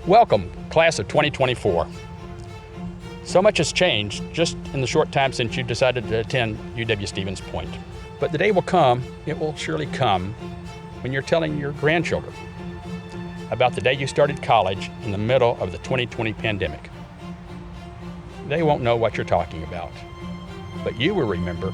Welcome, class of 2024. So much has changed just in the short time since you decided to attend UW.Stevens Point. But the day will come, it will surely come, when you're telling your grandchildren about the day you started college in the middle of the 2020 pandemic. They won't know what you're talking about, but you will remember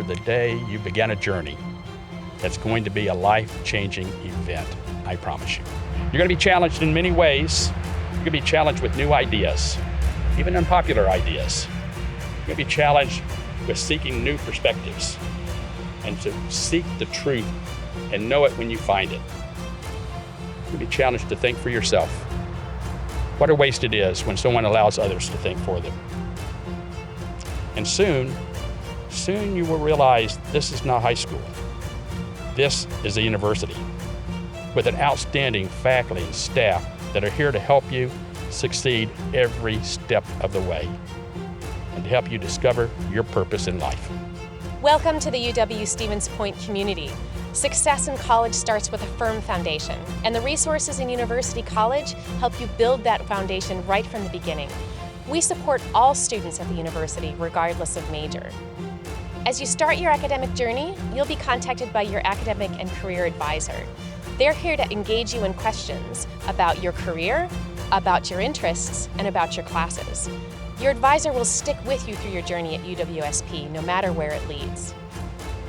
the day you began a journey that's going to be a life-changing event, I promise you. You're going to be challenged in many ways. You're going to be challenged with new ideas, even unpopular ideas. You're going to be challenged with seeking new perspectives and to seek the truth and know it when you find it. You're going to be challenged to think for yourself. What a waste it is when someone allows others to think for them. And soon you will realize this is not high school. This is a university with an outstanding faculty and staff that are here to help you succeed every step of the way and to help you discover your purpose in life. Welcome to the UW.Stevens Point community. Success in college starts with a firm foundation, and the resources in University College help you build that foundation right from the beginning. We support all students at the university, regardless of major. As you start your academic journey, you'll be contacted by your academic and career advisor. They're here to engage you in questions about your career, about your interests, and about your classes. Your advisor will stick with you through your journey at UWSP, no matter where it leads.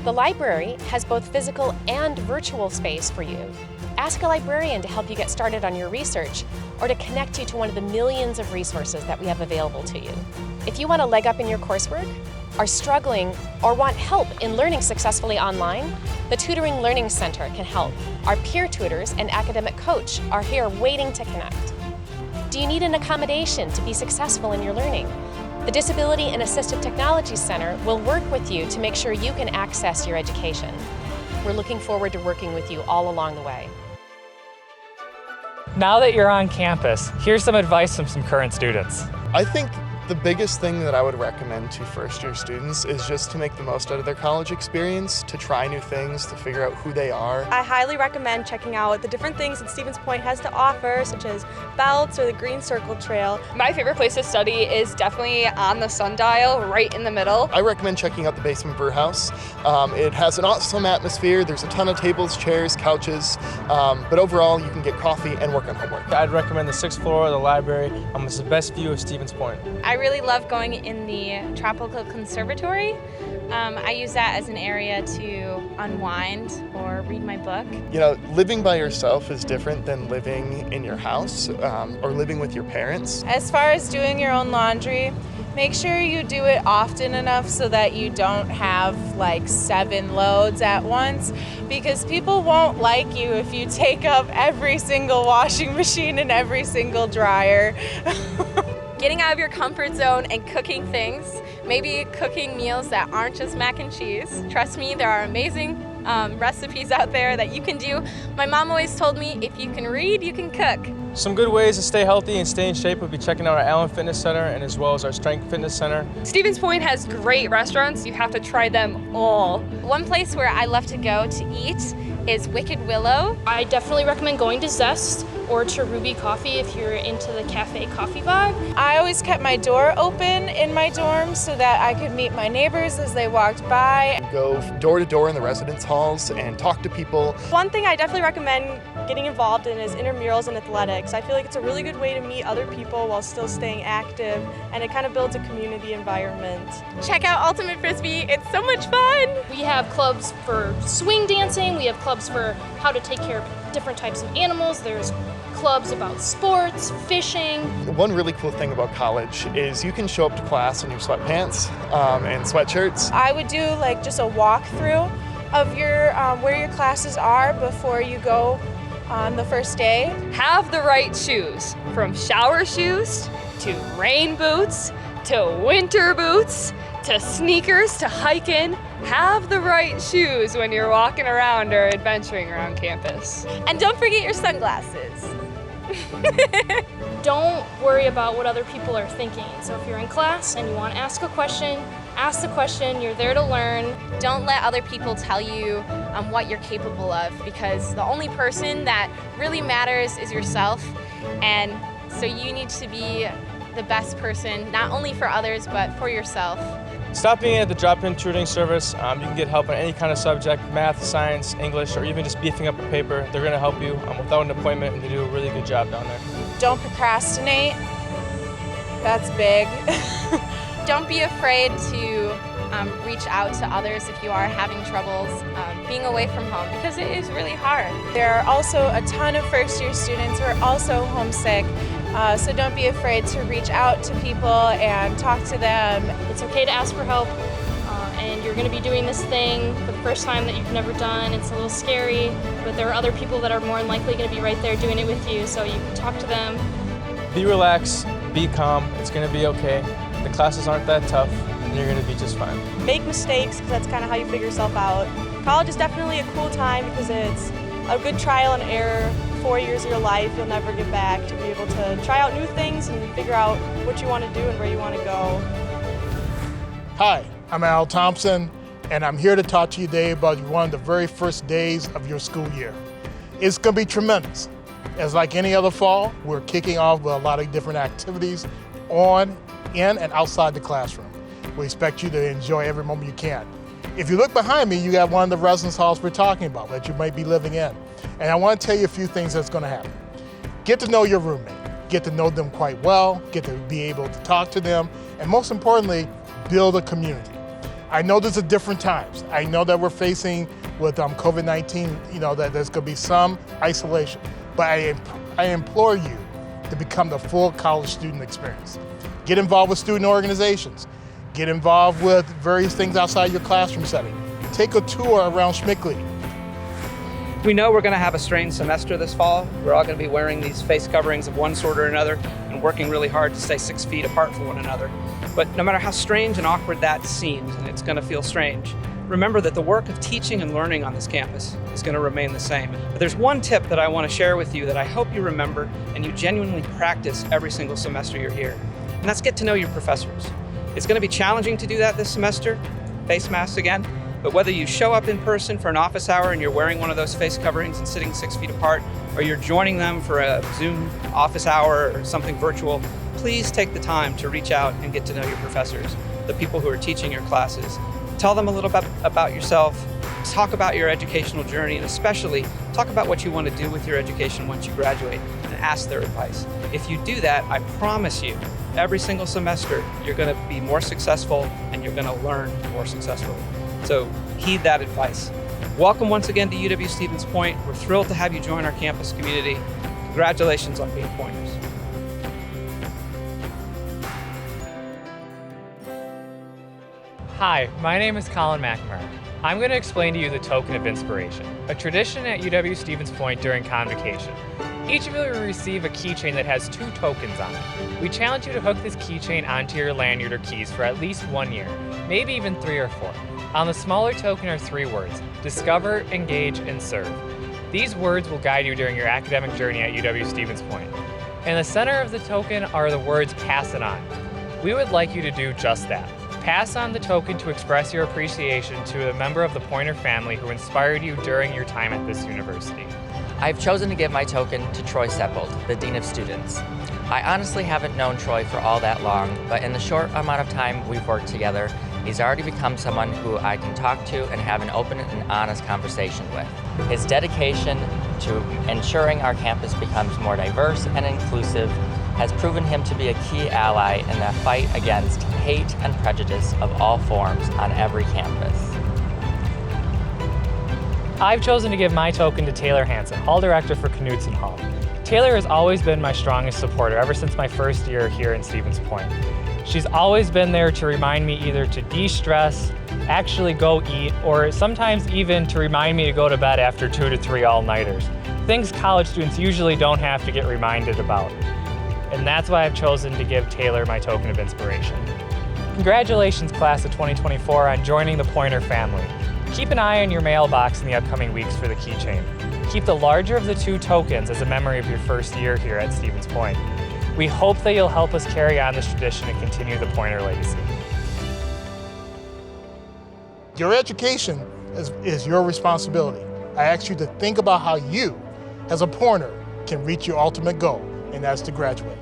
The library has both physical and virtual space for you. Ask a librarian to help you get started on your research or to connect you to one of the millions of resources that we have available to you. If you want a leg up in your coursework, are struggling, or want help in learning successfully online, the Tutoring Learning Center can help. Our peer tutors and academic coach are here waiting to connect. Do you need an accommodation to be successful in your learning? The Disability and Assistive Technology Center will work with you to make sure you can access your education. We're looking forward to working with you all along the way. Now that you're on campus, here's some advice from some current students. I think the biggest thing that I would recommend to first-year students is just to make the most out of their college experience, to try new things, to figure out who they are. I highly recommend checking out the different things that Stevens Point has to offer, such as Belts or the Green Circle Trail. My favorite place to study is definitely on the sundial, right in the middle. I recommend checking out the Basement Brew House. It has an awesome atmosphere. There's a ton of tables, chairs, couches, but overall you can get coffee and work on homework. I'd recommend the 6th floor of the library. It's the best view of Stevens Point. I really love going in the Tropical Conservatory. I use that as an area to unwind or read my book. You know, living by yourself is different than living in your house or living with your parents. As far as doing your own laundry, make sure you do it often enough so that you don't have like 7 loads at once, because people won't like you if you take up every single washing machine and every single dryer. Getting out of your comfort zone and cooking things, maybe cooking meals that aren't just mac and cheese. Trust me, there are amazing recipes out there that you can do. My mom always told me, if you can read, you can cook. Some good ways to stay healthy and stay in shape would be checking out our Allen Fitness Center and as well as our Strength Fitness Center. Stevens Point has great restaurants. You have to try them all. One place where I love to go to eat is Wicked Willow. I definitely recommend going to Zest or to Ruby Coffee if you're into the cafe coffee vibe. I always kept my door open in my dorm so that I could meet my neighbors as they walked by. Go door to door in the residence halls and talk to people. One thing I definitely recommend getting involved in is intramurals and athletics. I feel like it's a really good way to meet other people while still staying active, and it kind of builds a community environment. Check out Ultimate Frisbee, it's so much fun! We have clubs for swing dancing, we have clubs for how to take care of different types of animals, there's clubs about sports, fishing. One really cool thing about college is you can show up to class in your sweatpants and sweatshirts. I would do like just a walkthrough of your where your classes are before you go on the first day. Have the right shoes, from shower shoes to rain boots to winter boots to sneakers to hiking. Have the right shoes when you're walking around or adventuring around campus. And don't forget your sunglasses. Don't worry about what other people are thinking. So if you're in class and you want to ask a question, ask the question. You're there to learn. Don't let other people tell you what you're capable of, because the only person that really matters is yourself. And so you need to be the best person, not only for others, but for yourself. Stop being at the drop-in tutoring service. You can get help on any kind of subject, math, science, English, or even just beefing up a paper. They're gonna help you without an appointment, and they do a really good job down there. Don't procrastinate. That's big. Don't be afraid to reach out to others if you are having troubles being away from home, because it is really hard. There are also a ton of first-year students who are also homesick, so don't be afraid to reach out to people and talk to them. It's okay to ask for help, and you're going to be doing this thing for the first time that you've never done. It's a little scary, but there are other people that are more than likely going to be right there doing it with you, so you can talk to them. Be relaxed, be calm, it's gonna be okay. The classes aren't that tough, and you're gonna be just fine. Make mistakes, because that's kind of how you figure yourself out. College is definitely a cool time because it's a good trial and error. 4 years of your life you'll never get back, to be able to try out new things and figure out what you want to do and where you want to go. Hi, I'm Al Thompson, and I'm here to talk to you today about one of the very first days of your school year. It's going to be tremendous. As like any other fall, we're kicking off with a lot of different activities on, in, and outside the classroom. We expect you to enjoy every moment you can. If you look behind me, you got one of the residence halls we're talking about that you might be living in. And I want to tell you a few things that's going to happen. Get to know your roommate, get to know them quite well, get to be able to talk to them, and most importantly, build a community. I know these are different times. I know that we're facing with COVID-19, that there's going to be some isolation, but I implore you to become the full college student experience. Get involved with student organizations. Get involved with various things outside your classroom setting. Take a tour around Schmickley. We know we're going to have a strange semester this fall. We're all going to be wearing these face coverings of one sort or another and working really hard to stay 6 feet apart from one another. But no matter how strange and awkward that seems, and it's going to feel strange, remember that the work of teaching and learning on this campus is going to remain the same. But there's one tip that I want to share with you that I hope you remember and you genuinely practice every single semester you're here. And that's get to know your professors. It's going to be challenging to do that this semester, face masks again, but whether you show up in person for an office hour and you're wearing one of those face coverings and sitting 6 feet apart, or you're joining them for a Zoom office hour or something virtual, please take the time to reach out and get to know your professors, the people who are teaching your classes. Tell them a little bit about yourself, talk about your educational journey, and especially talk about what you want to do with your education once you graduate, and ask their advice. If you do that, I promise you, every single semester, you're going to be more successful and you're going to learn more successfully. So heed that advice. Welcome once again to UW.Stevens Point. We're thrilled to have you join our campus community. Congratulations on being Pointers. Hi, my name is Collin McNamara. I'm going to explain to you the token of inspiration, a tradition at UW.Stevens Point during Convocation. Each of you will receive a keychain that has 2 tokens on it. We challenge you to hook this keychain onto your lanyard or keys for at least 1 year, maybe even 3 or 4. On the smaller token are 3 words: discover, engage, and serve. These words will guide you during your academic journey at UW.Stevens Point. In the center of the token are the words pass it on. We would like you to do just that. Pass on the token to express your appreciation to a member of the Pointer family who inspired you during your time at this university. I've chosen to give my token to Troy Seppold, the Dean of Students. I honestly haven't known Troy for all that long, but in the short amount of time we've worked together, he's already become someone who I can talk to and have an open and honest conversation with. His dedication to ensuring our campus becomes more diverse and inclusive has proven him to be a key ally in the fight against hate and prejudice of all forms on every campus. I've chosen to give my token to Taylor Hansen, Hall Director for Knudsen Hall. Taylor has always been my strongest supporter ever since my first year here in Stevens Point. She's always been there to remind me either to de-stress, actually go eat, or sometimes even to remind me to go to bed after 2 to 3 all-nighters. Things college students usually don't have to get reminded about. And that's why I've chosen to give Taylor my token of inspiration. Congratulations, class of 2024, on joining the Pointer family. Keep an eye on your mailbox in the upcoming weeks for the keychain. Keep the larger of the 2 tokens as a memory of your first year here at Stevens Point. We hope that you'll help us carry on this tradition and continue the Pointer legacy. Your education is your responsibility. I ask you to think about how you, as a Pointer, can reach your ultimate goal and that's to graduate.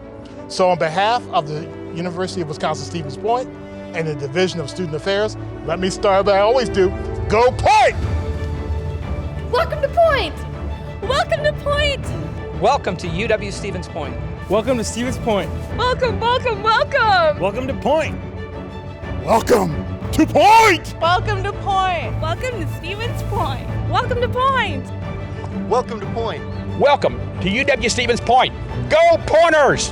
So on behalf of the University of Wisconsin-Stevens Point and the Division of Student Affairs, let me start as I always do. Go Point! Welcome to Point! Welcome to Point! Welcome to UW.Stevens Point. Welcome to Stevens Point. Welcome, welcome, welcome! Welcome to Point. Welcome to Point! Welcome to Point! Welcome to Stevens Point! Welcome to Point! Welcome to Point. Welcome to UW-Stevens Point. Go Pointers!